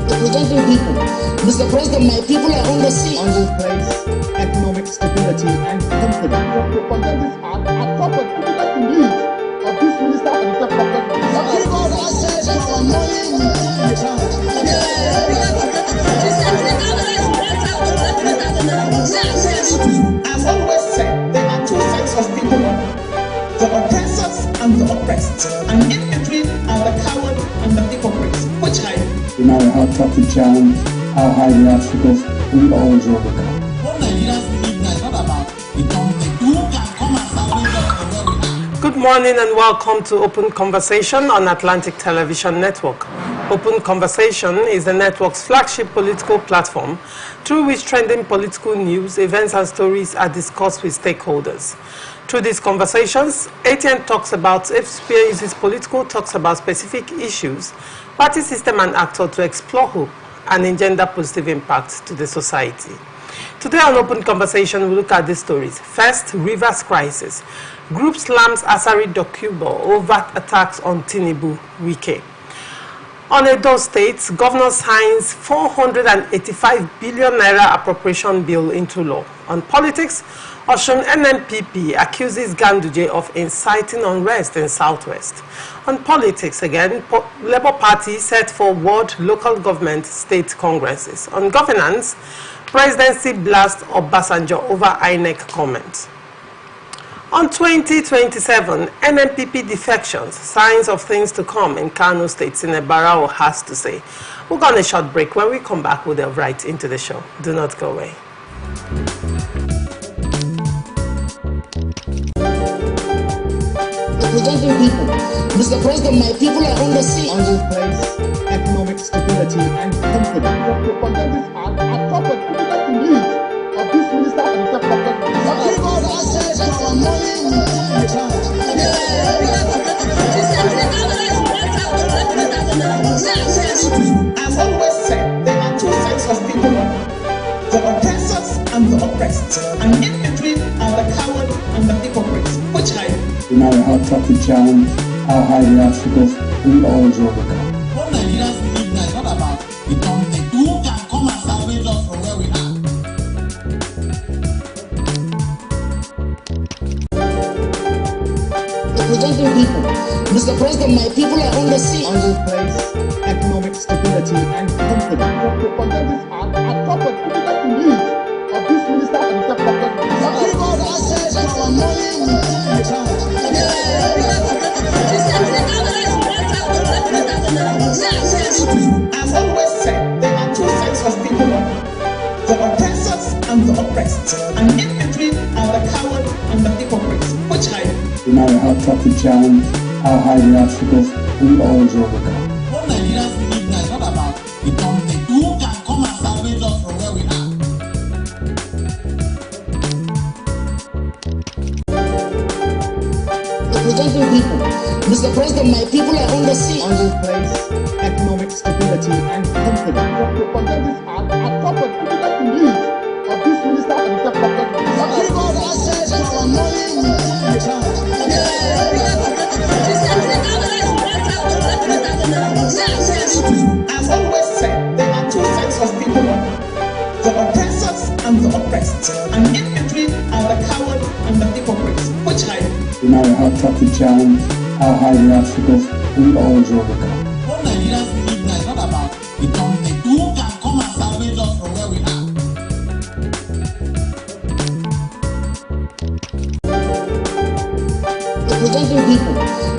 Representing people. Mr. President, my people are on the sea. I will place economic stability and confidence. The content are proper to the needs of this minister and the president. Give us access to our money we pay in charge. I've always said there are two sets of people, the oppressors and the oppressed, and in between are the coward and the hypocrites. Which I no matter how tough the challenge, how high the obstacles, we always overcome. What Nigerians believe now is not about the country. Who can come and salvage us from where we are? Good morning and welcome to Open Conversation on Atlantic Television Network. Open Conversation is the network's flagship political platform through which trending political news, events and stories are discussed with stakeholders. Through these conversations, ATN talks about experiences, political talks about specific issues, party system and actor to explore hope and engender positive impact to the society. Today on Open Conversation, we look at these stories. First, Rivers crisis. Group slams Asari Dokubo over attacks on Tinubu Wike. On Edo State, Governor signs 485 billion naira appropriation bill into law. On politics, Osun NNPP accuses Ganduje of inciting unrest in Southwest. On politics again, Labour Party set for World Local Government State Congresses. On governance, Presidency blast Obasanjo over INEC comments. On 2027, NNPP defections, signs of things to come in Kano State, Barao has to say. We'll go on a short break. When we come back, we'll delve right into the show. Do not go away. Representing people. Mr. President, my people are on the sea. I will place economic stability and confidence. The content are proper to the needs of this minister and the president. Give us access to our money we pay in charge. I've always said there are two sets of people, the oppressors and the oppressed, and in between are the coward and the hypocrites. Which I No matter how tough the challenge, how high the obstacles, we always overcome. What Nigerians believe now is not about the country. Who can come and salvage us from where we are? Representing people. Mr. President, my people are on the sea. I will place economic stability and confidence. The content are proper to the needs of this minister and the president. Give us access to our money we pay in charge. I've always said there are two sets of people, the oppressors and the oppressed, and in between are the coward and the hypocrites. Which I No matter how tough the challenge, how high the obstacles, we always overcome. What Nigerians believe now is not about the country. Who can come and salvage us from where we are? Representing people. Mr. President, my people are on the sea. I will place economic stability and confidence. The content are proper to the needs of this minister and the president. Give us access to our money we pay in charge. I've always said there are two sets of people, the oppressors and the oppressed, and in between are the coward and the hypocrites. Which I No matter how tough the challenge, how high the obstacles, we always overcome. What Nigerians believe now is not about the country. Who can come and salvage us from where we are? Representing people.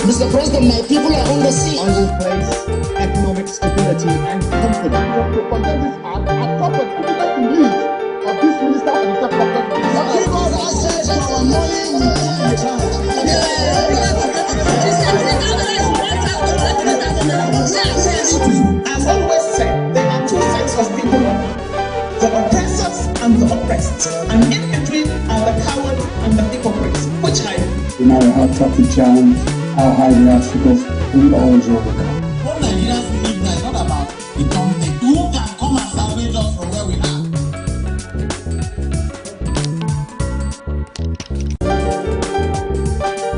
Mr. President, my people are on the sea. I will place economic stability and confidence. The content are proper to the needs of this minister and the president. Give us access to our money we pay in charge. I've always said there are two sets of people, the oppressors and the oppressed, and in between are the coward and the hypocrites. Which I No matter how tough the challenge, how high the obstacles, we always overcome. What Nigerians believe now is not about the country. Who can come and salvage us from where we are?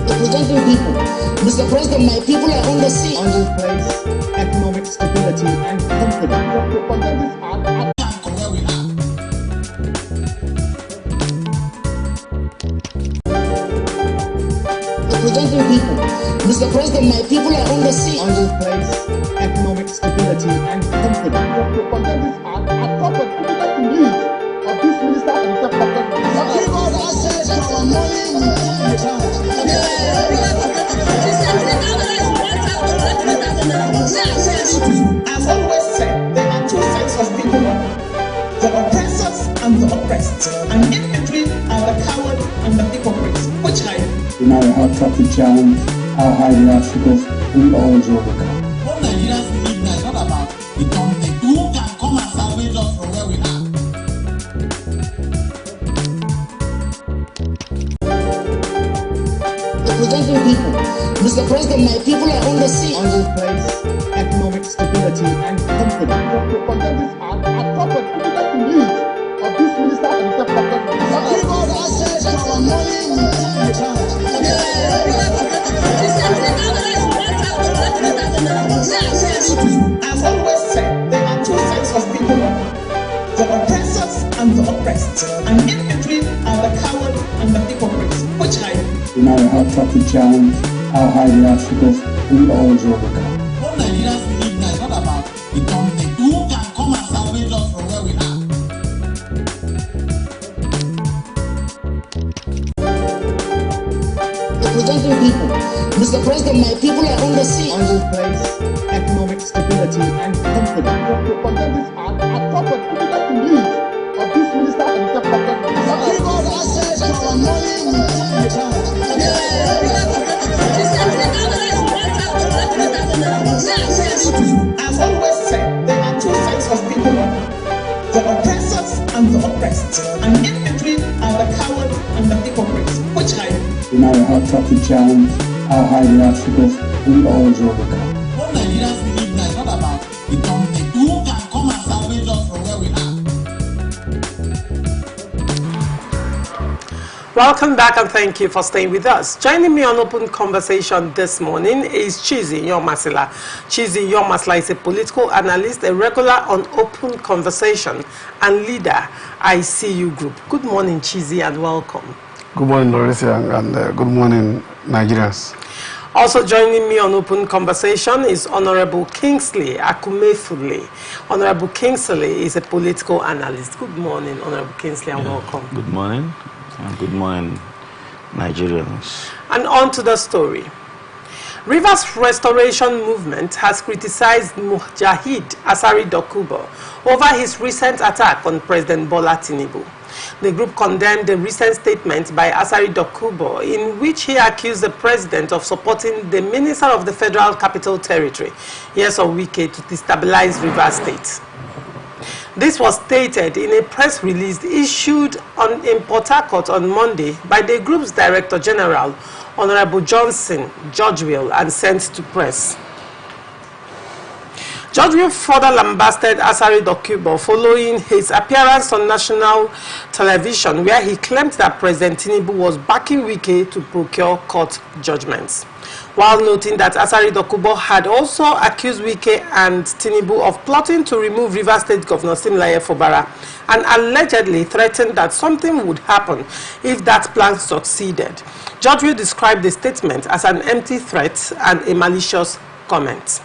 Representing people. Mr. President, my people are on the sea. I will place economic stability and confidence. Propagandists are from where we are. Representing people. Mr. President, my people are on the sea. I will place economic stability and confidence. Propagandists are proper difficult to lead of this minister and Give us access to our money we pay in charge. As always said, there are two sets of people, the oppressors and the oppressed, and in between are the coward and the hypocrites. Which are you? No matter how tough the challenge, how high the obstacles, we always overcome. What Nigerians believe now is not about the government. Who can come and salvage us from where we are? Representing people. Mr. President, my people are on the sea. I will place economic stability and confidence. Propagandists are proper difficult to lead of this minister and Give us access to our money we pay in charge. As always said, there are two sets of people, the oppressors and the oppressed, and in between are the coward and the hypocrites. Which are you? No matter how tough the challenge, how high the obstacles, we always overcome. What Nigerians believe now is not about the government. Who can come and salvage us from where we are? Representing people. Mr. President, my people are on the sea. I will place economic stability and confidence. Propagandists are proper difficult to lead of this minister and Give us access to our money we pay in charge. As always said, there are two sets of people, the oppressors and the oppressed, and in between are the coward and the hypocrites. Which are you? No matter how tough the challenge, how high the obstacles, we always overcome. What Nigerians believe now is not about the government. Who can come and salvage us from where we are? Welcome back and thank you for staying with us. Joining me on Open Conversation this morning is Chizi Yomasila. Chizi Yomasila is a political analyst, a regular on Open Conversation, and leader ICU Group. Good morning, Chizi, and welcome. Good morning, Larissa, and good morning, Nigerians. Also joining me on Open Conversation is Honorable Kingsley Akumefule. Honorable Kingsley is a political analyst. Good morning, Honorable Kingsley, and welcome. Good morning, and good morning, Nigerians. And on to the story. Rivers Restoration Movement has criticized Mujahid Asari Dokubo over his recent attack on President Bola Tinubu. The group condemned the recent statement by Asari Dokubo in which he accused the president of supporting the Minister of the Federal Capital Territory, Nyesom Wike, to destabilize Rivers State. This was stated in a press release issued in Port Harcourt on Monday by the group's Director General, Honorable Johnson Georgeville, and sent to press. Georgeville further lambasted Asari Dokubo following his appearance on national television, where he claimed that President Tinubu was backing Wike to procure court judgments, while noting that Asari Dokubo had also accused Wike and Tinubu of plotting to remove Rivers State Governor Siminalayi Fubara and allegedly threatened that something would happen if that plan succeeded. Georgeville described the statement as an empty threat and a malicious comment.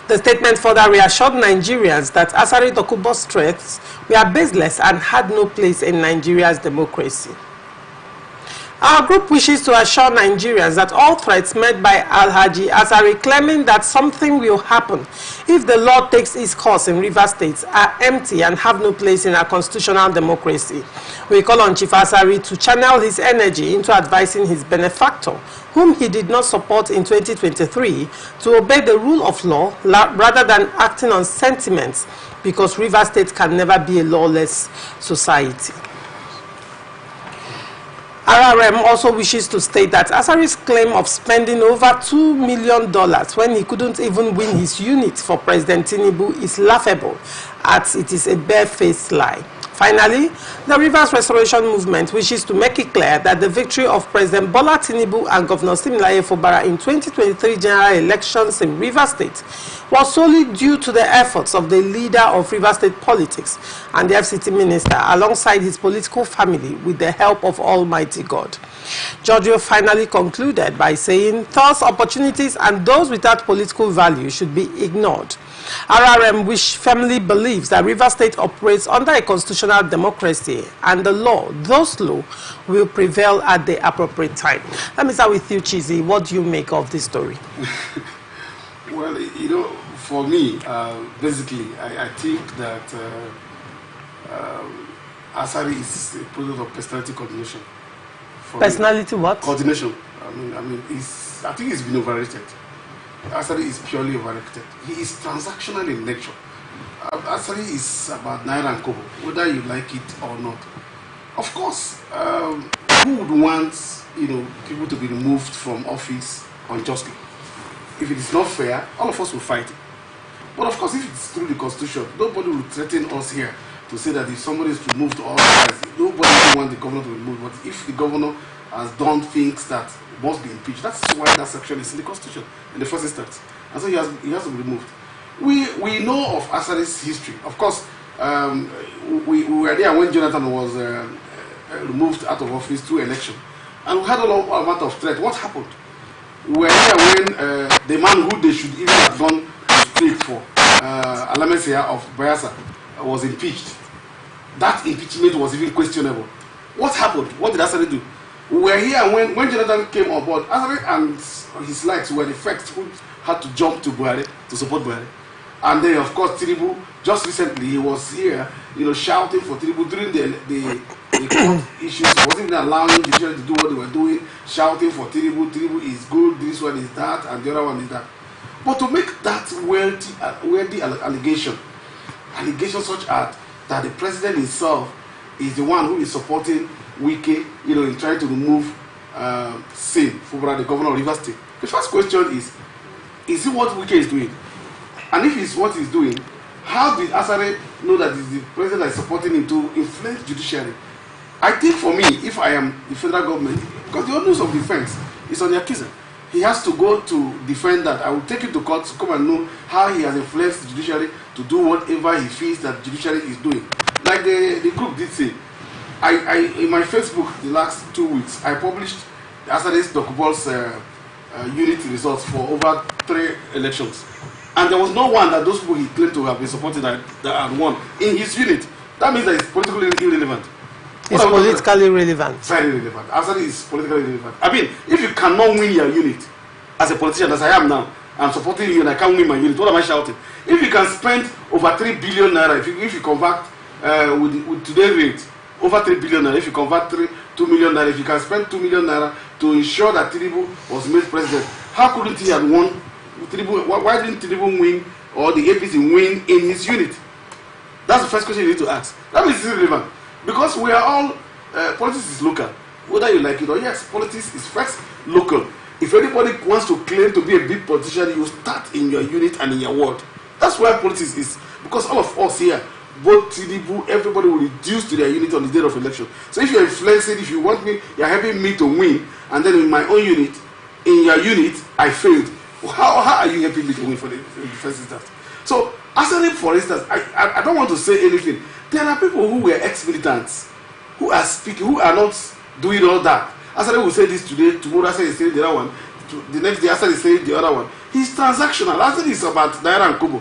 The statement further reassured Nigerians that Asari Dokubo's threats were baseless and had no place in Nigeria's democracy. Our group wishes to assure Nigerians that all threats made by Alhaji Asari claiming that something will happen if the law takes its course in Rivers State are empty and have no place in our constitutional democracy. We call on Chief Asari to channel his energy into advising his benefactor, whom he did not support in 2023, to obey the rule of law rather than acting on sentiments, because Rivers State can never be a lawless society. RRM also wishes to state that Asari's claim of spending over $2 million when he couldn't even win his unit for President Tinubu is laughable, as it is a barefaced lie. Finally, the Rivers Restoration Movement wishes to make it clear that the victory of President Bola Tinubu and Governor Similaye Fubara in 2023 general elections in Rivers State was solely due to the efforts of the leader of Rivers State politics and the FCT minister alongside his political family with the help of Almighty God. Giorgio finally concluded by saying, thus opportunities and those without political value should be ignored. RRM, which firmly believes that Rivers State operates under a constitutional democracy and the law, those law, will prevail at the appropriate time. Let me start with you, Chizzy. What do you make of this story? Well, you know, for me, basically, I think that Asari is a product of personality coordination. Personality what? Coordination. I think it's been overrated. Asari is purely overrated. He is transactional in nature. Asari is about naira and kobo, whether you like it or not. Of course, who would want people to be removed from office unjustly? If it is not fair, all of us will fight it. But of course, if it's through the Constitution, nobody will threaten us here to say that if somebody is removed or otherwise, nobody will want the governor to be removed. But if the governor has done things that must be impeached, that's why that section is in the Constitution in the first instance. And so he has to be removed. We know of Asari's history. Of course, we were there when Jonathan was removed out of office through election. And we had a lot of threat. What happened? We were here when the man who they should even have gone straight for, Alamesia of Bayelsa, was impeached. That impeachment was even questionable. What happened? What did Asari do? We were here when Jonathan came on board. Asari and his likes were the first who had to jump to Buhari to support Buhari. And then, of course, Tinubu, just recently, he was here, shouting for Tinubu during the court issues. He wasn't even allowing the judge to do what they were doing, shouting for Tinubu. Tinubu is good, this one is that, and the other one is that. But to make that worthy allegation such as that the president himself is the one who is supporting Wike, in trying to remove Sin Fubara, the governor of Rivers State. The first question is it what Wike is doing? And if it's what he's doing, how did Asare know that it's the president that is supporting him to influence judiciary? I think for me, if I am the federal government, because the onus of defense is on the accuser, he has to go to defend that. I will take him to court to come and know how he has influenced the judiciary to do whatever he feels that judiciary is doing. Like the group did say, I in my Facebook the last 2 weeks, I published Asare's Dokubol's unit results for over 3 elections. And there was no one that those people he claimed to have been supported that had won in his unit. That means that it's politically irrelevant. It's politically relevant. Very relevant. Asari is politically relevant. I mean, if you cannot win your unit as a politician, as I am now, I'm supporting you and I can't win my unit, what am I shouting? If you can spend over 3 billion naira, if you convert with today's rate, over 3 billion naira, if you convert 2 million naira, if you can spend 2 million naira to ensure that Tinubu was made president, how couldn't he have won? Why didn't Tinubu win or the APC win in his unit? That's the first question you need to ask. That means it's irrelevant. Because we are all, politics is local. Whether you like it or yes, politics is first local. If anybody wants to claim to be a big politician, you start in your unit and in your ward. That's where politics is. Because all of us here, both Tinubu, everybody will reduce to their unit on the day of election. So if you're influencing, if you want me, you're helping me to win, and then in my own unit, in your unit, I failed. How are you helping me to win for the first instance? So, Asari, for instance, I don't want to say anything. There are people who were ex-militants, who are speaking, who are not doing all that. Asari will say this today, tomorrow Asari is saying the other one, the next day Asari is saying the other one. He's transactional. Asari is about naira and kobo.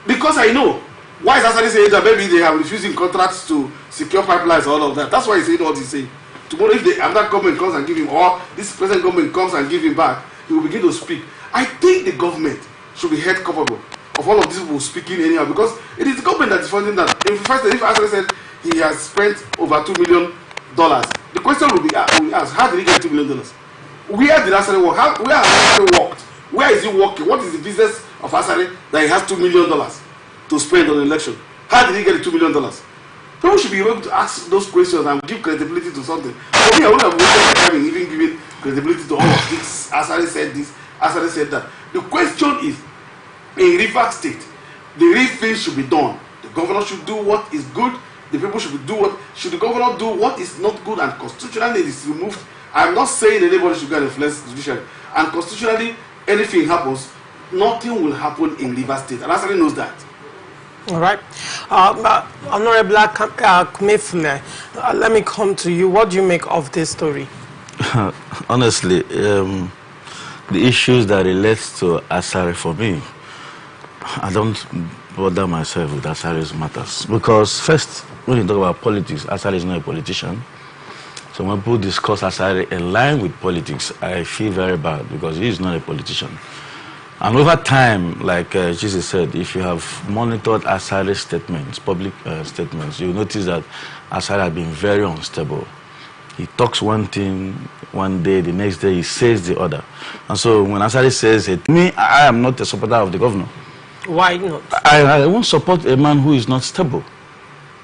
Because I know, why is Asari saying that maybe they are refusing contracts to secure pipelines, all of that. That's why he's saying what he's saying. Tomorrow if another government comes and give him, or this present government comes and give him back, he will begin to speak. I think the government should be held culpable of all of these people speaking anyhow, because it is the government that is funding that. If Asari said he has spent over $2 million, the question will be asked, how did he get $2 million? Where did Asari work? Where has Asari worked? Where is he working? What is the business of Asari that he has $2 million to spend on the election? How did he get $2 million? People should be able to ask those questions and give credibility to something. For me, I wouldn't have wasted my time in even giving credibility to all of this. Asari said this, Asari said that. The question is, in Rivers State, the real thing should be done. The governor should do what is good the people should the governor do what is not good and constitutionally is removed. I'm not saying anybody should get influence judiciary. And constitutionally, anything happens, nothing will happen in Rivers State. And Asari knows that. All right. Honorable Kumefule, let me come to you. What do you make of this story? Honestly, the issues that relates to Asari for me, I don't bother myself with Asari's matters. Because first, when you talk about politics, Asari is not a politician. So when people discuss Asari in line with politics, I feel very bad because he is not a politician. And over time, like Jesus said, if you have monitored Asari's statements, public statements, you notice that Asari has been very unstable. He talks one thing one day, the next day he says the other. And so when Asari says it, me, I am not a supporter of the governor. Why not? I won't support a man who is not stable.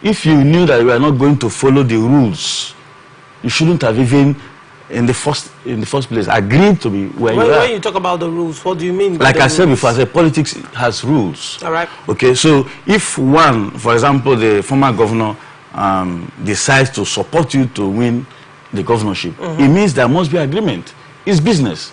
If you knew that you are not going to follow the rules, you shouldn't have even in the first place agreed to be where you are. When you talk about the rules, what do you mean by like I said rules? before, I said politics has rules. All right. Okay, so if one, for example, the former governor decides to support you to win the governorship, it means there must be agreement. It's business.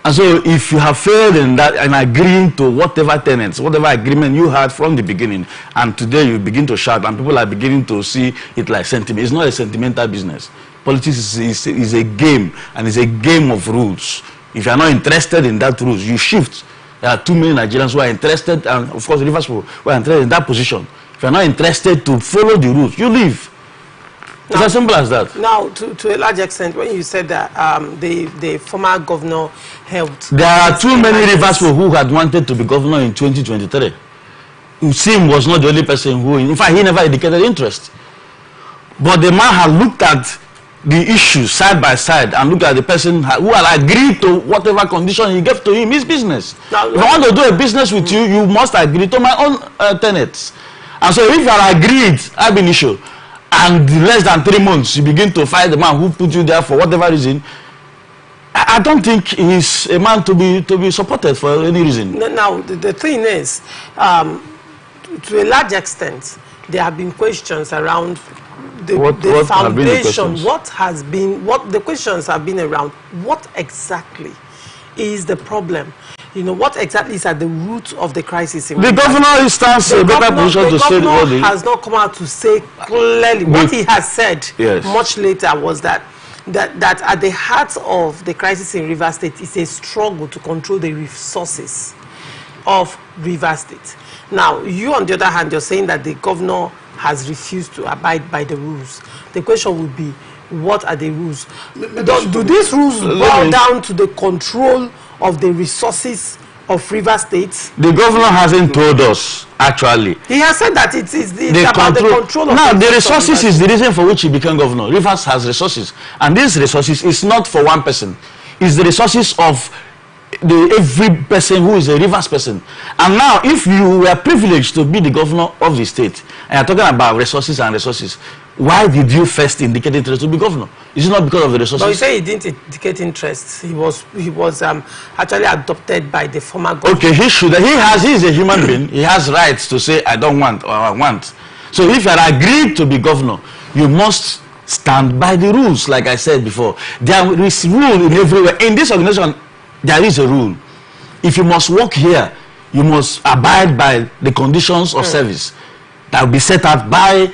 And so if you have failed in that and agreeing to whatever tenets, whatever agreement you had from the beginning, and today you begin to shout and people are beginning to see it like sentiment, it's not a sentimental business. Politics is a game, and it's a game of rules. If you are not interested in that rules, you shift. There are too many Nigerians who are interested, and of course Rivers people who are interested in that position. If you are not interested to follow the rules, you leave. It's as simple as that. Now, to a large extent, when you said that the former governor helped... There are too many Rivers people who had wanted to be governor in 2023. Usim was not the only person who... In fact, he never indicated interest. But the man had looked at the issues side by side and looked at the person who had agreed to whatever condition he gave to him, his business. Now, if I want to do a business with you, you must agree to my own tenets. And so if you are agreed, ab initio, and less than 3 months, you begin to fight the man who put you there for whatever reason, I don't think he's a man to be supported for any reason. Now, the thing is, to a large extent, there have been questions around the foundation. What the questions have been around, what exactly is the problem? You know, what exactly is at the root of the crisis? In the governor stands a better position to say the word. The governor has not come out to say clearly. What he has said much later was that at the heart of the crisis in Rivers State is a struggle to control the resources of Rivers State. Now, you on the other hand, you're saying that the governor has refused to abide by the rules. The question would be, what are the rules? Do these rules boil down to the control of the resources of Rivers State? The governor hasn't told us, actually. He has said that it's about the control of the resources is the reason for which he became governor. Rivers has resources. And these resources is not for one person. It's the resources of every person who is a Rivers person. And now, if you were privileged to be the governor of the state, and you're talking about resources and resources, why did you first indicate interest to be governor? Is it not because of the resources? But you say he didn't indicate interest. He was actually adopted by the former governor. Okay, he is a human being. He has rights to say I don't want or I want. So if you are agreed to be governor, you must stand by the rules. Like I said before, there is rule in everywhere. In this organization, there is a rule. If you must work here, you must abide by the conditions of service that will be set out by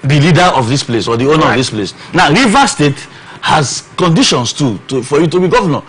the leader of this place or the owner of this place. Now, Rivers State has conditions for you to be governor.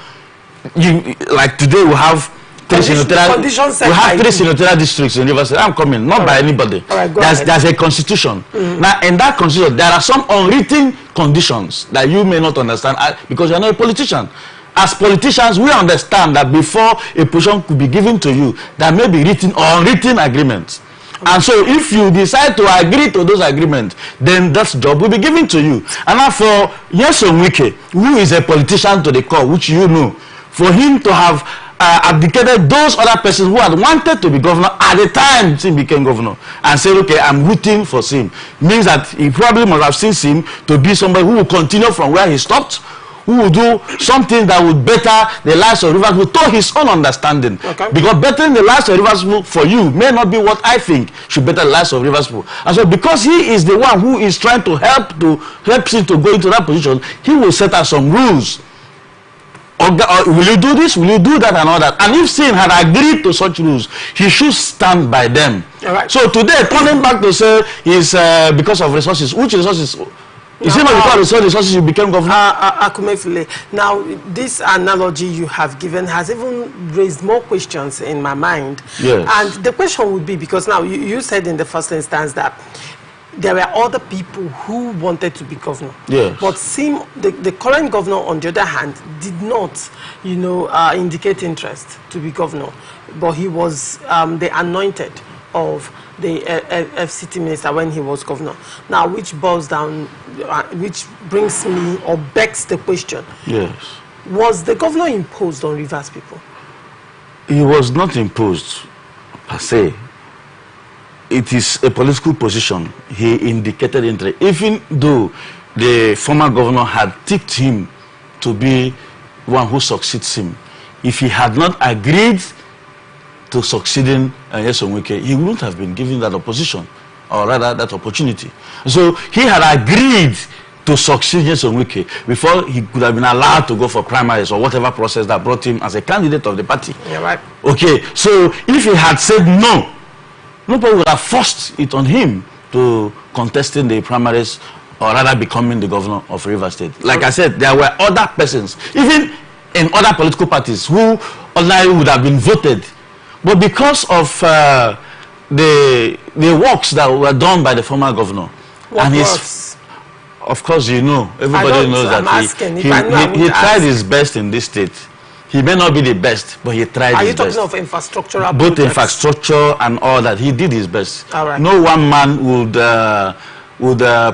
Like today, we have three senatorial districts in Rivers State. I'm coming, not by anybody. There's a constitution. Now, in that constitution, there are some unwritten conditions that you may not understand because you're not a politician. As politicians, we understand that before a position could be given to you, there may be written or unwritten agreements. And so if you decide to agree to those agreements, then that job will be given to you. And now for Nyesom Wike, who is a politician to the core, which you know, for him to have abdicated those other persons who had wanted to be governor at the time Sim became governor and said, okay, I'm rooting for Sim, means that he probably must have seen Sim to be somebody who will continue from where he stopped, who who will do something that would better the lives of Rivers people to his own understanding. Okay. Because bettering the lives of Rivers people for you may not be what I think should better the lives of Rivers people. And so because he is the one who is trying to help him to go into that position, he will set out some rules. Or will you do this? Will you do that and all that? And if Sin had agreed to such rules, he should stand by them. All right. So today, coming back to say is because of resources. Which resources? Is it not because of resources you became governor? Akumefile, now this analogy you have given has even raised more questions in my mind. Yes. And the question would be, because now you said in the first instance that there were other people who wanted to be governor. Yes. But the current governor, on the other hand, did not, indicate interest to be governor. But he was the anointed of the FCT minister when he was governor. Now, which boils down, which brings me or begs the question. Yes. Was the governor imposed on Rivers people? He was not imposed per se. It is a political position. He indicated interest, even though the former governor had tipped him to be one who succeeds him. If he had not agreed to succeeding Nyesom Wike, he wouldn't have been given that opposition, or rather that opportunity. So he had agreed to succeed Nyesom Wike before he could have been allowed to go for primaries or whatever process that brought him as a candidate of the party. Yeah, right. Okay, so if he had said no, nobody would have forced it on him to contesting the primaries or rather becoming the governor of Rivers State. Like I said, there were other persons, even in other political parties, who ordinarily would have been voted. But because of the works that were done by the former governor, What and works? Of course, everybody knows that he tried his best in this state. He may not be the best, but he tried his best. Are you talking of infrastructural both projects? Infrastructure and all that. He did his best. All right. No one man would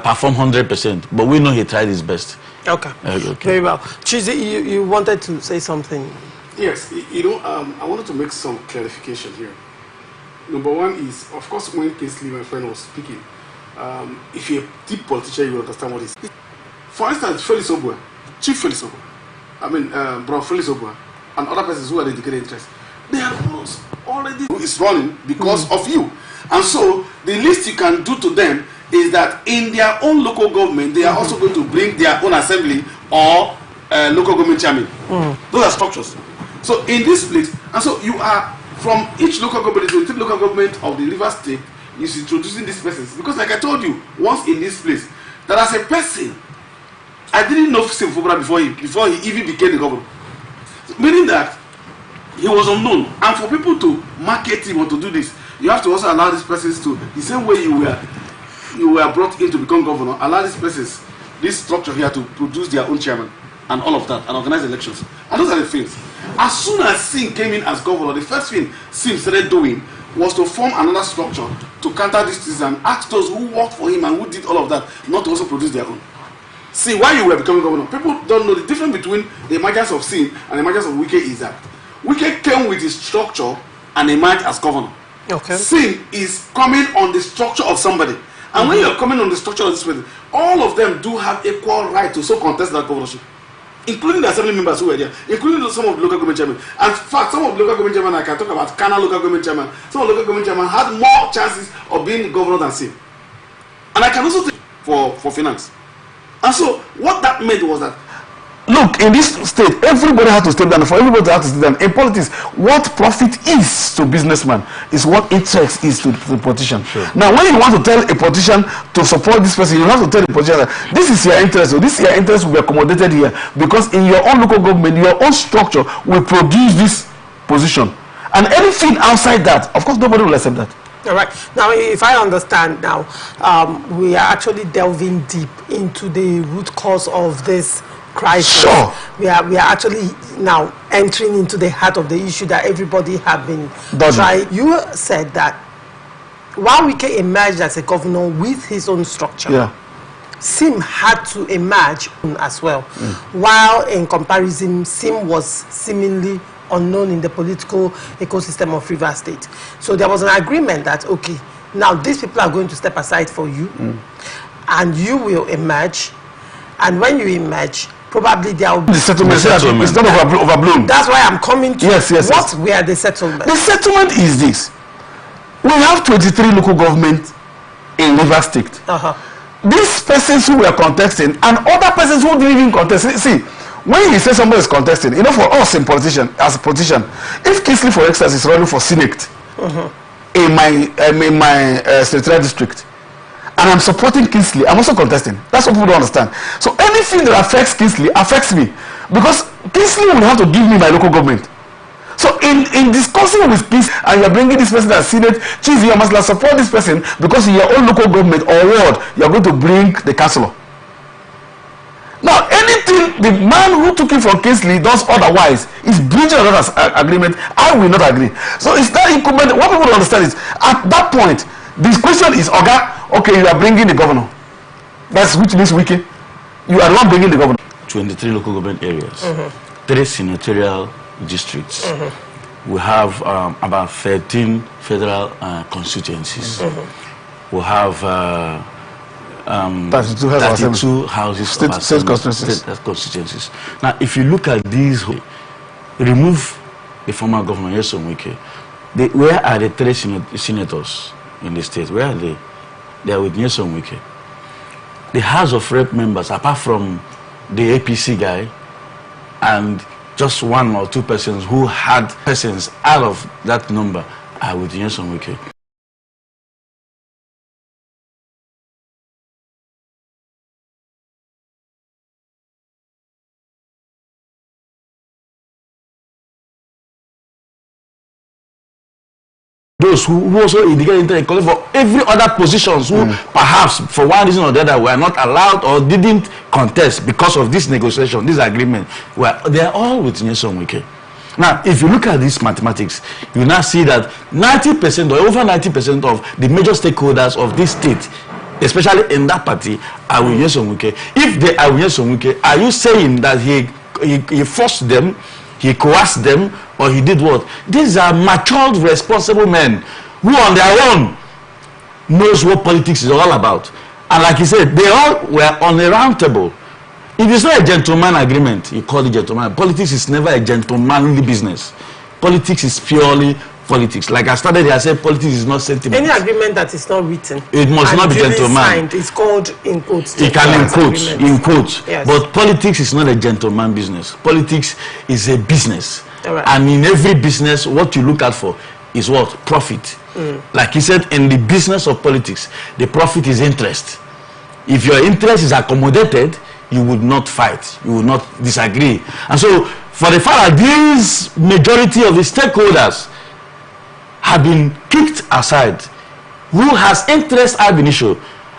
perform 100%, but we know he tried his best. Okay. Okay. Very well. Chizi, you wanted to say something. Yes, I wanted to make some clarification here. Number one is, of course, when Kingsley, my friend, was speaking, if you're a deep politician, you will understand what he's saying. For instance, Felix Obua, Chief Felix Obua, Bro Felix Obua, and other persons who are dedicated interest, they have already is running because of you. And so, the least you can do to them is that in their own local government, they are also going to bring their own assembly or local government chairman. Those are structures. So in this place, and so you are from each local government, the local government of the Rivers State is introducing these persons. Because like I told you, once in this place, that as a person, I didn't know Sim Fubra before he even became the governor. Meaning that he was unknown. And for people to market him or to do this, you have to also allow these persons to, the same way you were brought in to become governor, allow these persons, this structure here, to produce their own chairman and all of that and organize elections. And those are the things. As soon as Sim came in as governor, the first thing Sim started doing was to form another structure to counter this disease and ask those who worked for him and who did all of that not to also produce their own. See, why you were becoming governor, people don't know the difference between the emergence of Sim and the emergence of Wike is that Wike came with his structure and emerged as governor. Okay. Sim is coming on the structure of somebody. And when you're coming on the structure of this person, all of them do have equal right to so contest that governorship, including the assembly members who were there, including some of the local government chairmen. And in fact, some of the local government chairmen, I can talk about Kana local government chairman, some of the local government chairmen had more chances of being the governor than Sim. And I can also take for finance. And so what that meant was that, look, in this state, everybody has to step down. For everybody to have to step down. In politics, what profit is to businessman is what interest is to the politician. Sure. Now, when you want to tell a politician to support this person, you have to tell the politician that this is your interest, or this your interest will be accommodated here, because in your own local government, your own structure will produce this position. And anything outside that, of course, nobody will accept that. All right. Now, if I understand now, we are actually delving deep into the root cause of this crisis. Sure. We are actually now entering into the heart of the issue that everybody have been trying. You said that while Wike emerged as a governor with his own structure, Sim had to emerge as well. While in comparison, Sim was seemingly unknown in the political ecosystem of Rivers State. So there was an agreement that, okay, now these people are going to step aside for you, and you will emerge. And when you emerge, probably there will be the settlement. It's not overblown. That's why I'm coming to yes. What were the settlements? The settlement is this. We have 23 local governments in River State. These persons who were contesting and other persons who didn't even contest. See, when you say somebody is contesting, you know, for us as a politician, if Kingsley, for instance, is running for Senate in my senatorial district, and I'm supporting Kingsley, I'm also contesting. That's what people don't understand. So anything that affects Kingsley affects me, because Kingsley will have to give me my local government. So in discussing with Kingsley, and you're bringing this person as Senate, chief, you must support this person because in your own local government or ward, you're going to bring the councillor. Now, anything the man who took it from Kingsley does otherwise is breaching another agreement. I will not agree. So it's that incumbent. What people don't understand is at that point, this question is, okay, you are bringing the governor. That's which means Wiki. You are not bringing the governor. 23 local government areas, 3 senatorial districts. We have about 13 federal constituencies. We have 32 houses state constituencies. Now, if you look at these, remove the former governor, Nyesom Wike. Where are the 3 senators in the state? Where are they? They are with Nyesom Wike. The House of Rep members, apart from the APC guy and just 1 or 2 persons who had persons out of that number, are with Nyesom Wike. Those who also indicated for every other positions who perhaps for one reason or the other were not allowed or didn't contest because of this negotiation, this agreement, they are all with Nyesom Wike. Now, if you look at these mathematics, you now see that 90% or over 90% of the major stakeholders of this state, especially in that party, are with Nyesom Wike. If they are with Nyesom Wike, are you saying that he forced them, he coerced them, or he did what? These are matured, responsible men who on their own knows what politics is all about. And like he said, they all were on a round table. If it's not a gentleman agreement, you call it gentleman. Politics is never a gentlemanly business. Politics is purely politics. Like I started here, I said politics is not sentiment. Any agreement that is not written, it must not be gentleman. Signed, it's called in quotes. It can in quotes. Yes. But politics is not a gentleman business. Politics is a business. Right. And in every business, what you look out for is what? Profit. Like he said, in the business of politics, the profit is interest. If your interest is accommodated, you would not fight. You would not disagree. And so, for the fact that these majority of the stakeholders have been kicked aside, who has interest ab initio,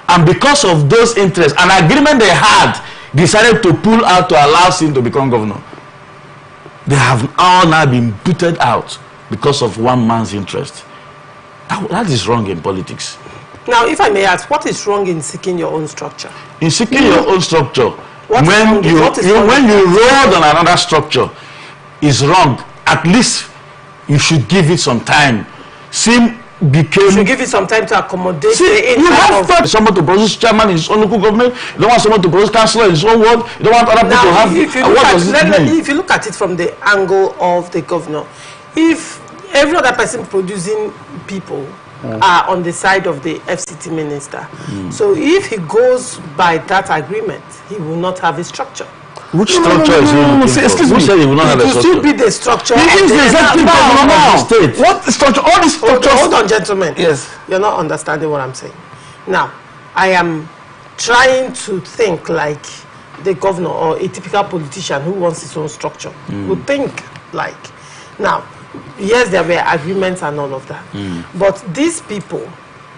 and because of those interests, an agreement they had, decided to pull out to allow him to become governor. They have all now been booted out because of one man's interest. That is wrong in politics. Now, if I may ask, what is wrong in seeking your own structure? In seeking your own structure, when you roll on another structure, is wrong. At least you should give it some time. You should give it some time to accommodate you have someone to produce chairman in his own local government. You don't want someone to produce councillor in his own ward. You don't want other people to have. If you look at it from the angle of the governor, if every other person producing people are on the side of the FCT minister, so if he goes by that agreement, he will not have a structure. Which structure is he looking for? Excuse me. He will not have a structure. Still be the structure. He is the executive governor of the state. What structure? All these structures. Hold on, gentlemen. Yes. You're not understanding what I'm saying. Now, I am trying to think like the governor or a typical politician who wants his own structure would think like. Now, yes, there were agreements and all of that. But these people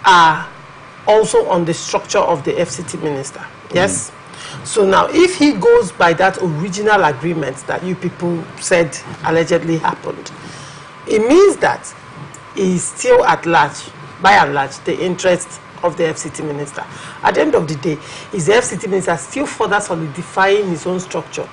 are also on the structure of the FCT minister. Yes? So now, if he goes by that original agreement that you people said allegedly happened, it means that he's still at large, by and large, the interest of the FCT minister. At the end of the day, is the FCT minister still further solidifying his own structure?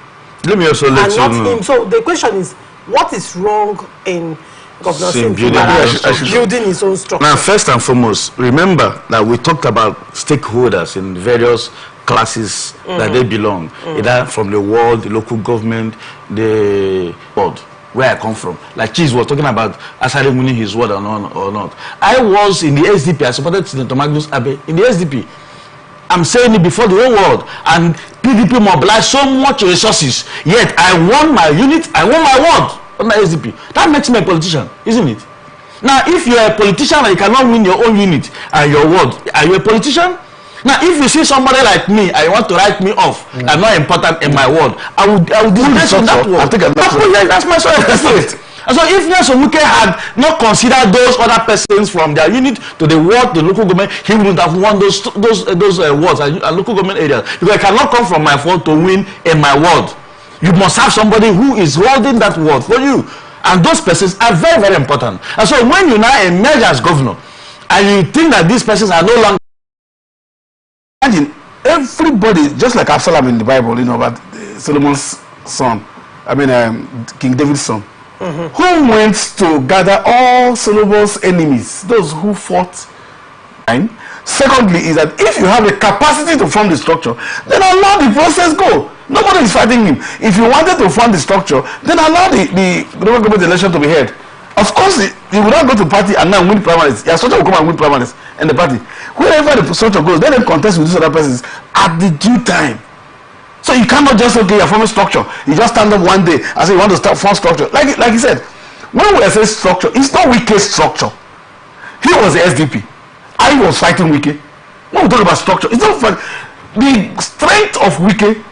Let me also let you know. Him. So the question is, what is wrong in Governor building his own structure? Now, first and foremost, remember that we talked about stakeholders in various classes that they belong, either from the world, the local government, the world, where I come from. Like Chiz was talking about Asare winning his word or not. I was in the SDP. I supported Senator Magnus Abe in the SDP. I'm saying it before the whole world. And PDP mobilized so much resources. Yet I won my unit, I won my word on the SDP. That makes me a politician, isn't it? Now, if you're a politician and you cannot win your own unit and your word, are you a politician? Now, if you see somebody like me and you want to write me off, I'm not important in my word, I would dismiss from that word. That's my sort of state. And so if Nelson Wike had not considered those other persons from their unit to the ward, the local government, he wouldn't have won those wards and local government areas. Because I cannot come from my ward to win in my ward. You must have somebody who is holding that word for you. And those persons are very, very important. And so when you now emerge as governor and you think that these persons are no longer, imagine everybody, just like Absalom in the Bible, you know, about Solomon's son, King David's son, who went to gather all Solomon's enemies, those who fought. Secondly, is that if you have a capacity to form the structure, then allow the process go. Nobody is fighting him. If you wanted to form the structure, then allow the local government election to be held. Of course, you will not go to party and now win primaries. Your structure will come and win primaries in the party. Wherever the structure goes, then they contest with these other persons at the due time. So you cannot just say, okay, you're forming structure. You just stand up one day and say you want to start form structure. Like he said, when we say structure, it's not Wike's structure. He was the SDP. I was fighting Wike. When we talk about structure, it's not the strength of Wike.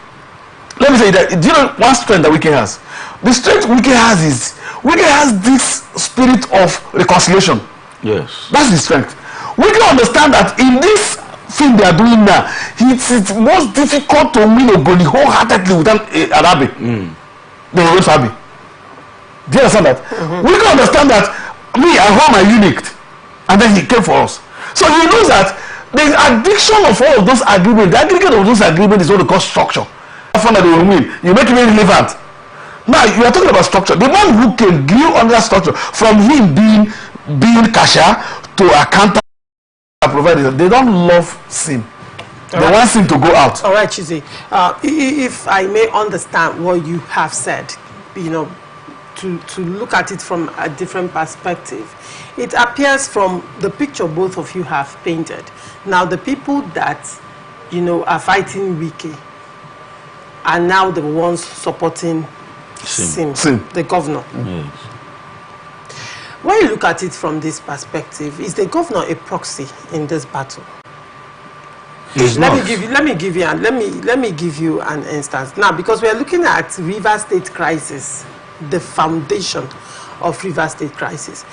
Let me say that. Do you know one strength that Wike has? The strength Wike has is Wike has this spirit of reconciliation. yes, That's the strength. Wike understand that in this thing they are doing now, it's most difficult to win Ogoni wholeheartedly without Arabi. They will wait for Abi. Do you understand that? Wike understand that me, I hold my unit, and then he came for us. So he knows that the addiction of all of those agreements, the aggregate of those agreements is what they call structure. That they will win. You make it irrelevant. Now you are talking about structure. The man who can grew under structure, from him being cashier to accountant provider, they don't love sin. They want sin to go out. All right, Chizi. If I may understand what you have said, you know, to look at it from a different perspective, it appears from the picture both of you have painted. Now, the people that, you know, are fighting Wike are now the ones supporting Sim, the governor. yes. When you look at it from this perspective, is the governor a proxy in this battle? Let me give you an instance now, because we are looking at River State crisis, the foundation of River State crisis.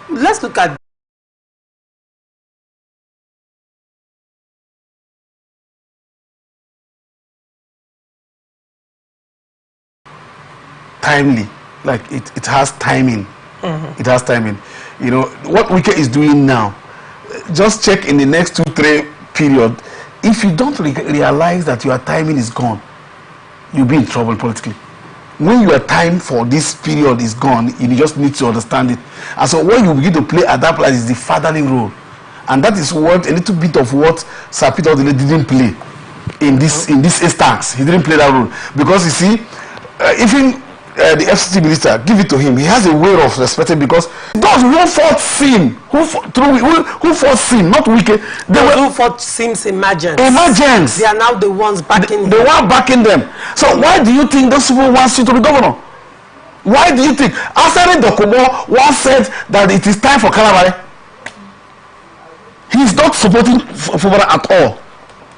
Let's look at timely, like it has timing. It has timing. You know what Wike is doing now. Just check in the next 2-3 period. If you don't realize that your timing is gone, you'll be in trouble politically. When your time for this period is gone, you just need to understand it. And so what you begin to play at that place is the fathering role, and that is what a little bit of what Sir Peter Odile didn't play in this instance. He didn't play that role because you see, even the FCT minister, give it to him. He has a way of respecting, because those who fought Sim, who fought Sim, not Wike. Who fought Sim's emergence. Emergence. They are now the ones backing him. They were backing them. So why do you think those people want you to be governor? Why do you think? Asare Dokubo once said that it is time for Calabari. He's not supporting Fubara at all.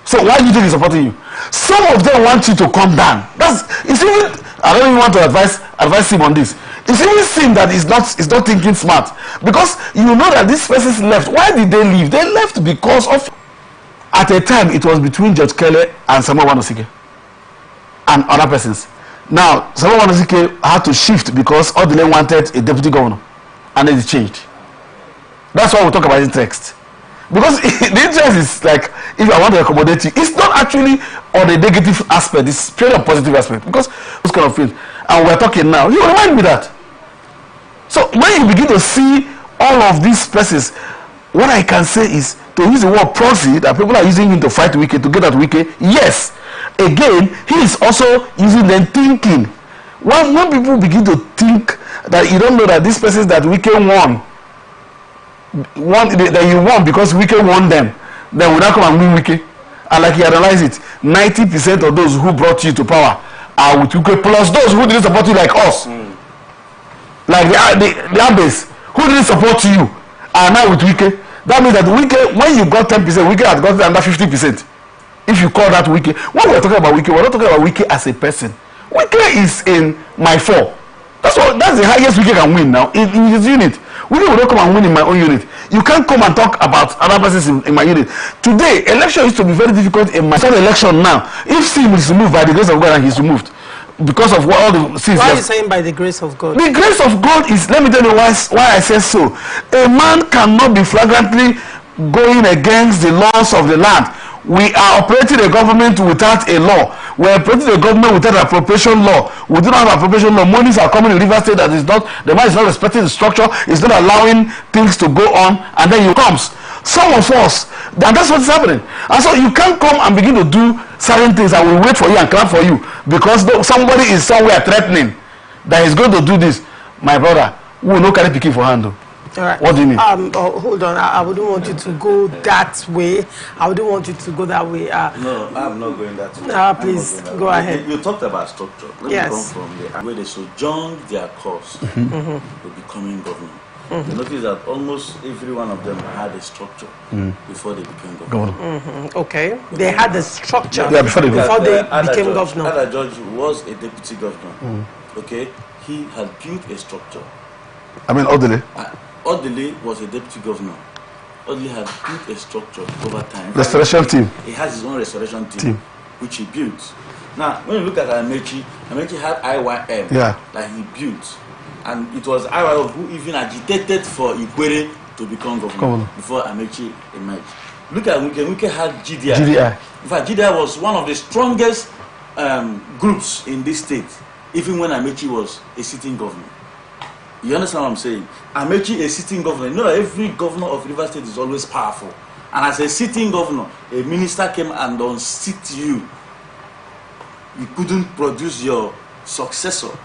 So why do you think he's supporting you? Some of them want you to come down. It's even, I don't even want to advise him on this. It's even seem that he's not thinking smart, because you know that these persons left. Why did they leave? They left because of, at a time it was between George Kelly and Samuel Wanosike and other persons. Now Samuel Wanosike had to shift because Odile wanted a deputy governor, and then it changed. That's why we talk about the text. Because the interest is like, if I want to accommodate you, it's not actually on the negative aspect, it's purely a positive aspect. Because those kind of things, and we're talking now, you remind me that. So when you begin to see all of these places, what I can say is, to use the word proxy, that people are using him to fight Wike, to get at Wike, yes. Again, he is also using them thinking. When people begin to think that you don't know that these persons that Wike won, that you won because Wike won them, then will not come and win Wike. And like you analyze it, 90% of those who brought you to power are with Wike, plus those who didn't support you like us. Like the Abbas, who didn't support you, are now with Wike. That means that Wike, when you got 10%, Wike had gotten under 50%. If you call that Wike. When we're talking about Wike, we're not talking about Wike as a person. Wike is in my 4. That's the highest Wike can win now in his unit. Wike will not come and win in my own unit. You can't come and talk about other persons in my unit. Today, election used to be very difficult in my election now. If Sim is removed by the grace of God and he's removed, because of what all the sins. Why are you saying by the grace of God? The grace of God is, let me tell you why I say so. A man cannot be flagrantly going against the laws of the land. We are operating a government without a law. We are operating a government without an appropriation law. We do not have appropriation law. Monies are coming in River State that is not, the man is not respecting the structure, is not allowing things to go on, and then you comes. Some of us, and that's what's happening. And so you can't come and begin to do certain things and we wait for you and clap for you because somebody is somewhere threatening that he's going to do this. My brother, we will not carry picking for handle. All right. What do you mean? Hold on. I wouldn't want you to go that way. I wouldn't want you to go that way. No, I'm not going that way. Please go ahead. You talked about structure. Let Yes. me come from the where they sojourned their course to becoming governor. You notice that almost every one of them had a structure before they became governor. Okay. They had a structure before they became governor. Ada George was a deputy governor. Okay, he had built a structure. I mean, Odele. Odele was a deputy governor. Odele had built a structure over time. Restoration team. He has his own restoration team, which he built. Now, when you look at Amechi had IYM that he built. And it was IYM who even agitated for Ikwere to become governor before Amechi emerged. Look at Wike. Wike had GDI. In fact, GDI was one of the strongest groups in this state, even when Amechi was a sitting governor. You understand what I'm saying? Amechi, a sitting governor. You know that every governor of River State is always powerful. And as a sitting governor, a minister came and unseat you. You couldn't produce your successor,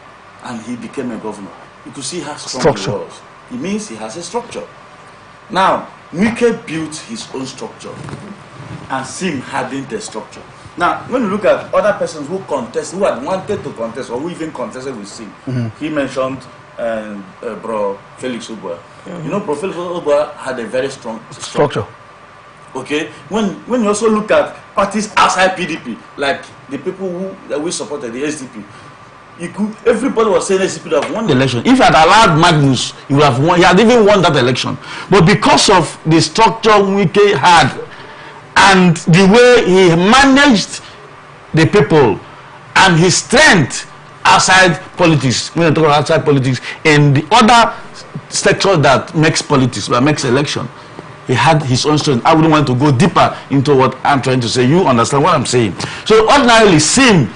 and he became a governor. You could see how strong he was. It means he has a structure. Now, Wike built his own structure, and Sim hadn't a structure. Now, when you look at other persons who had wanted to contest, or who even contested with Sim, he mentioned Bro Felix Ubua. You know, Bro Felix Ubua had a very strong structure. Okay, when you also look at parties outside PDP, like the people that we supported, the SDP, everybody was saying SDP would have won the election. If he had allowed Magnus, he would have won. He had even won that election. But because of the structure Wike had and the way he managed the people and his strength outside politics, when I talk about outside politics, and the other sector that makes politics, that makes election, he had his own strength. I wouldn't want to go deeper into what I'm trying to say. You understand what I'm saying? So ordinarily, Sim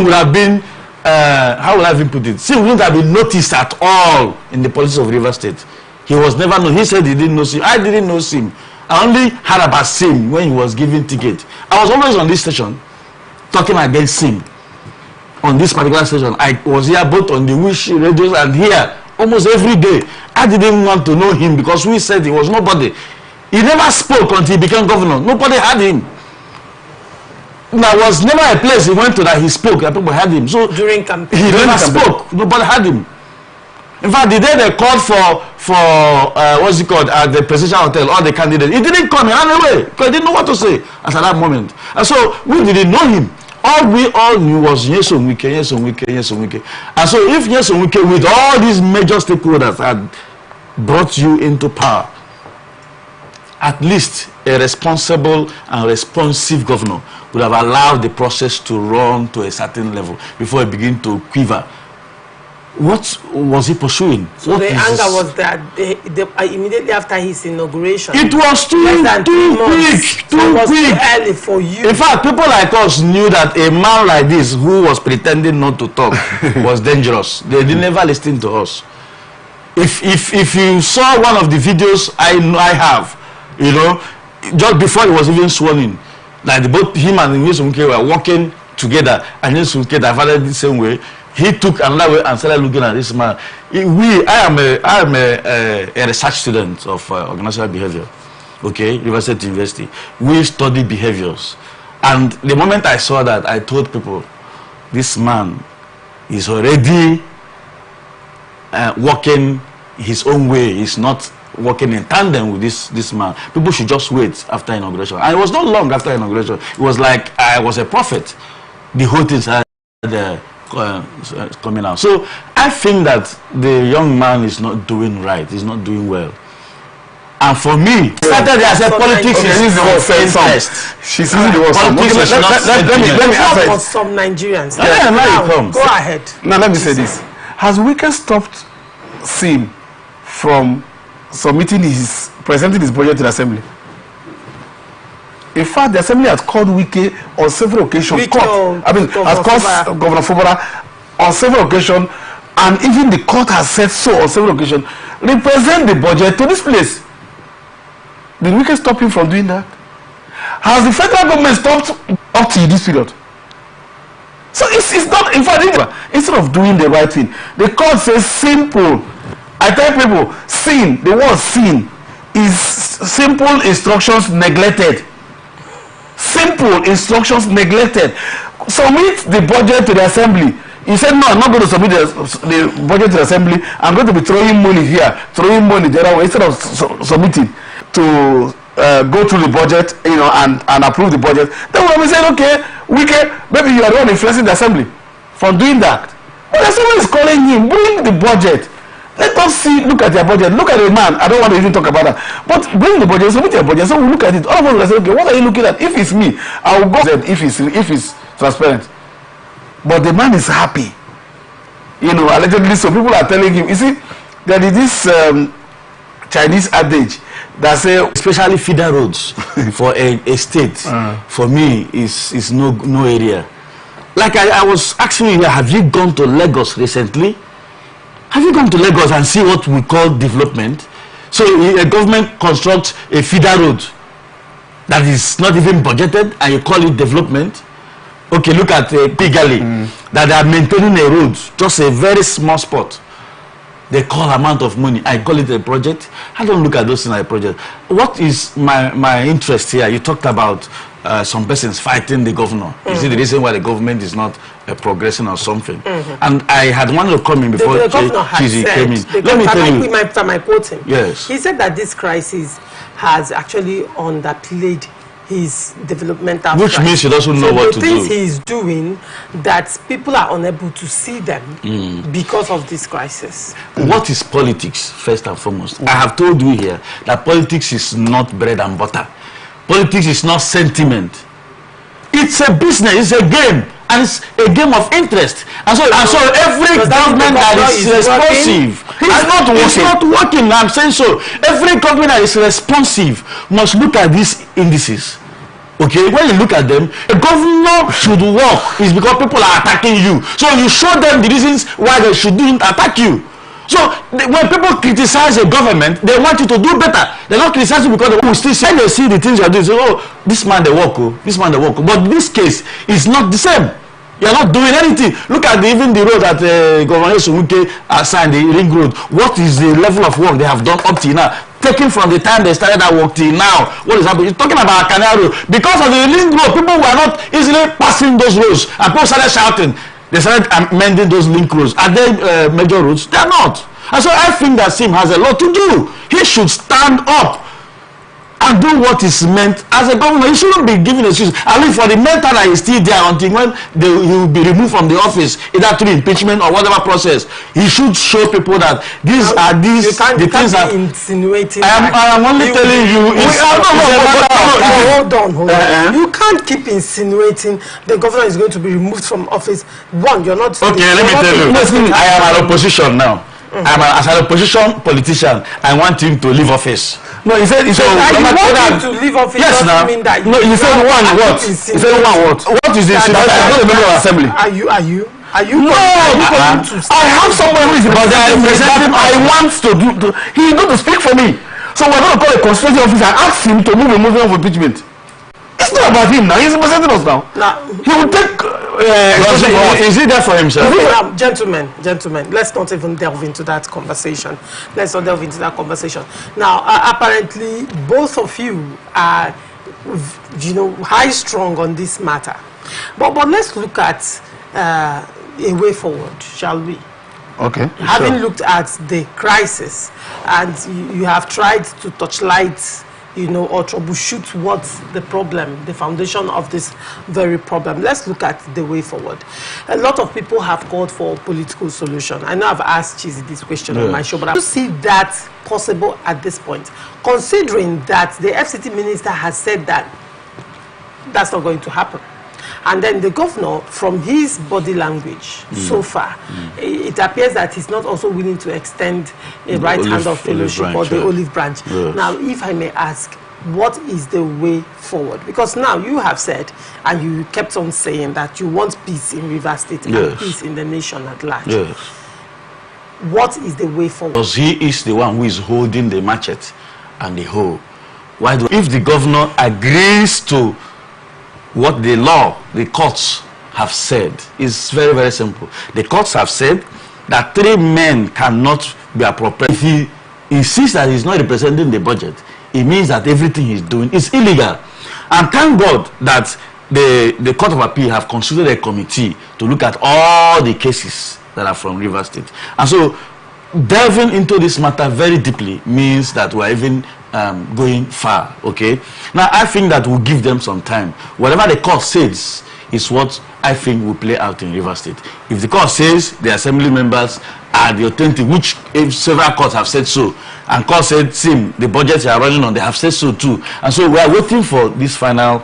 would have been, how will I even put it? Sim wouldn't have been noticed at all in the politics of River State. He was never known. He said he didn't know Sim. I didn't know Sim. I only heard about Sim when he was given ticket. I was always on this station talking against Sim. On this particular station, I was here both on the Wish radios and here almost every day. I didn't want to know him because we said he was nobody. He never spoke until he became governor. Nobody had him. There was never a place he went to that he spoke that people had him. So during campaign, he never spoke. Nobody had him. In fact, the day they called for what's it called at the presidential hotel, all the candidates, he didn't come. He ran away because he didn't know what to say at that moment. And so we didn't know him. All we all knew was Nyesom Wike. And so if Nyesom Wike with all these major stakeholders had brought you into power, at least a responsible and responsive governor would have allowed the process to run to a certain level before it begin to quiver. What was he pursuing? So the anger was that immediately after his inauguration. It was too quick, too early for you. In fact, people like us knew that a man like this who was pretending not to talk was dangerous. They never listened to us. If you saw one of the videos I have, you know, just before he was even sworn in, like both him and Nyesom Wike were working together, and Nyesom Wike diverted the same way. He took another way and started looking at this man. I am a research student of organizational behavior, okay, University. We study behaviors, and the moment I saw that, I told people, this man is already working his own way. He's not working in tandem with this man. People should just wait after inauguration. And it was not long after inauguration. It was like I was a prophet. The whole thing started coming out. So I think that the young man is not doing right. He's not doing well. And for me, started as a politics is interest. She's using the word politics is not let me answer For it. some Nigerians. Now, go ahead. Now let me say this. Has Wike stopped Sim from presenting his budget to the assembly? In fact, the assembly has called Wike on several occasions. Has called Governor Fubara on several occasions, and even the court has said so on several occasions. Represent the budget to this place. Did Wike stop him from doing that? Has the federal government stopped up to this period? So it's not, in fact, instead of doing the right thing, the court says simple. I tell people, sin, the word sin is simple instructions neglected. Simple instructions neglected. Submit the budget to the assembly. He said, no, I'm not going to submit the budget to the assembly. I'm going to be throwing money here, throwing money the other way, instead of submitting to go through the budget, and approve the budget. Then when we said, okay, Wike, maybe you are the one influencing the assembly from doing that. But the assembly is calling him, bring the budget. Let us look at their budget. Look at the man. I don't want to even talk about that. But bring the budget, submit your budget. So we look at it. All of us will say, okay, what are you looking at? If it's me, I will go if it's transparent. But the man is happy. Allegedly, so people are telling him, you see, there is this Chinese adage that say, especially feeder roads for a state, for me, is no area. Like I was asking you here, have you gone to Lagos recently? Have you gone to Lagos and see what we call development? So a government constructs a feeder road that is not even budgeted, and you call it development. Okay, look at Pigali, that they are maintaining a road, just a very small spot. They call amount of money. I call it a project. I don't look at those things as a project. What is my interest here? You talked about some persons fighting the governor. You see the reason why the government is not progressing or something. And I had wanted to come in before Chizi came in. Let me tell you. I quote him. Yes. He said that this crisis has actually underplayed his developmental which strides. Means he doesn't know what to do. The things he's doing that people are unable to see them because of this crisis. What is politics, first and foremost? I have told you here that politics is not bread and butter. Politics is not sentiment. It's a business, it's a game, and it's a game of interest. And so every government that is responsive, it's not working. I'm saying so. Every government that is responsive must look at these indices. Okay, when you look at them, a governor should work is because people are attacking you. So you show them the reasons why they shouldn't attack you. So when people criticize a government, they want you to do better. They're not criticizing because they will still say, they see the things you're doing. Say, oh, this man they work, this man they work. But this case is not the same. You're not doing anything. Look at even the road that Governor Sumuke assigned, the ring road. What is the level of work they have done up till now? Taking from the time they started that work till now, what is happening? You're talking about Canal Road. Because of the ring road, people were not easily passing those roads, and people started shouting. They started amending those link roads. Are they major roads? They are not. And so I think that Sim has a lot to do. He should stand up and do what is meant as a government. He shouldn't be given excuses. I mean, for the mental that is still there until when he will be removed from the office, either through impeachment or whatever process. He should show people that these are the things that insinuating. I am only telling you. Hold on. You can't keep insinuating the governor is going to be removed from office. One, you're not. Okay, let me tell you. I am an opposition now. As an opposition politician, I want him to leave office. No, he said. You want him to leave office? Yes, now. Mean that no, he said one what? He said one what? What is this? I'm not a member of assembly. Are you? No, I have someone who is. But I want to do. He is going to speak for me. So we're going to call a constituency officer and ask him to move a motion of impeachment. It's not about him now. He's representing us now. He will take. Is he there for himself? Gentlemen, let's not even delve into that conversation. Now, apparently, both of you are, high strong on this matter. But let's look at a way forward, shall we? Okay. Having looked at the crisis, and you have tried to touchlight, or troubleshoot what's the problem, the foundation of this very problem. Let's look at the way forward. A lot of people have called for a political solution. I know I've asked Chizzy this question on my show, but I don't see that possible at this point, considering that the FCT minister has said that that's not going to happen. And then the governor, from his body language so far, it appears that he's not also willing to extend a right hand of fellowship or the olive branch. Yes. Now, if I may ask, what is the way forward? Because now you have said, and you kept on saying that you want peace in Rivers State and peace in the nation at large. Yes. What is the way forward? Because he is the one who is holding the machete and the hoe. If the governor agrees to what the law, the courts have said, is very, very simple. The courts have said that 3 men cannot be appropriate. If he insists that he's not representing the budget, it means that everything he's doing is illegal. And thank God that the Court of Appeal have constituted a committee to look at all the cases that are from Rivers State. And so delving into this matter very deeply means that we're even going far. Okay, now I think that we'll give them some time. Whatever the court says is what I think will play out in Rivers State. If the court says the assembly members are the authentic, which if several courts have said so, and court said same, the budgets are running on, they have said so too, and so we are waiting for this final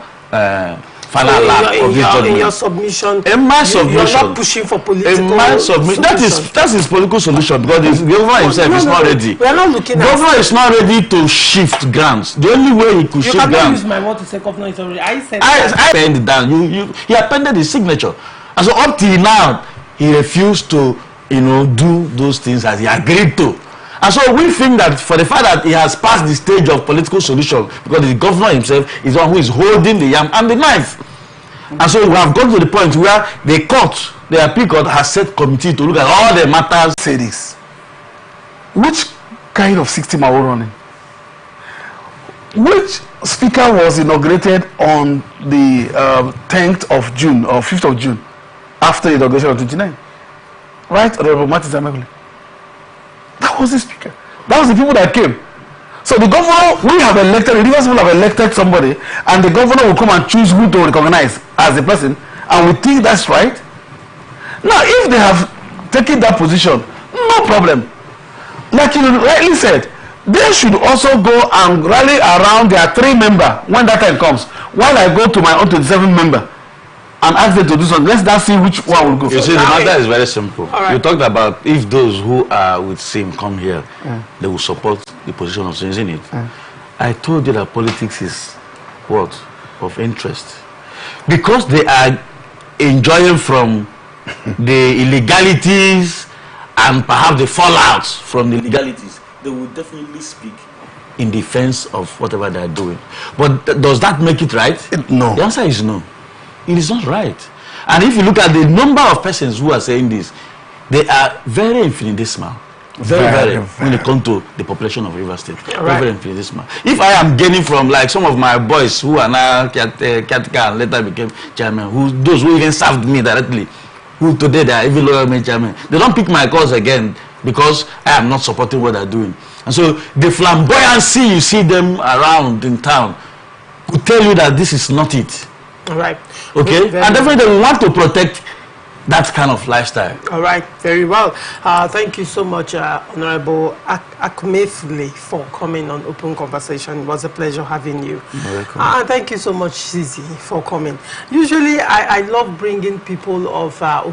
in your submission, you're not pushing for political solution. That's his political solution, because the governor himself is not ready. We are not looking at governor is not ready to shift grants. The only way he could shift grants. You cannot use my word to say governor is already. I penned it down. He appended his signature, and so up till now he refused to do those things as he agreed to. And so we think that for the fact that he has passed the stage of political solution, because the governor himself is the one who is holding the yam and the knife. And so we have gone to the point where the appeal court has set committee to look at all the matters. Say this. Which kind of system are we running? Which speaker was inaugurated on the 10th of June or 5th of June after the inauguration of 29? Right, Honorable Martin Zamegule? That was the speaker. That was the people that came. So the governor, we have elected, the Rivers people have elected somebody, and the governor will come and choose who to recognize as the person, and we think that's right. Now, if they have taken that position, no problem. Like you rightly said, they should also go and rally around their 3 members when that time comes, while I go to my own 27 member and ask them to do something. Let's now see which one will go. You see, the matter is very simple. Right. You talked about if those who are with SIM come here, they will support the position of SIM, isn't it? I told you that politics is what? Of interest. Because they are enjoying from the illegalities and perhaps the fallouts from the illegalities, they will definitely speak in defense of whatever they are doing. But does that make it right? No. The answer is no. It is not right. And if you look at the number of persons who are saying this, they are very infinitesimal. Very when it comes to the population of Rivers State. Very infinitesimal. If I am gaining from like some of my boys who are now caretaker and later became chairman, those who even served me directly, who today they are even loyal chairman, they don't pick my calls again because I am not supporting what they're doing. And so the flamboyancy you see them around in town could tell you that this is not it. All right. Okay. And definitely they want to protect that kind of lifestyle. All right. Very well. Thank you so much, Honorable Akumefule, for coming on Open Conversation. It was a pleasure having you. And thank you so much, Chizzy, for coming. Usually, I love bringing people of Open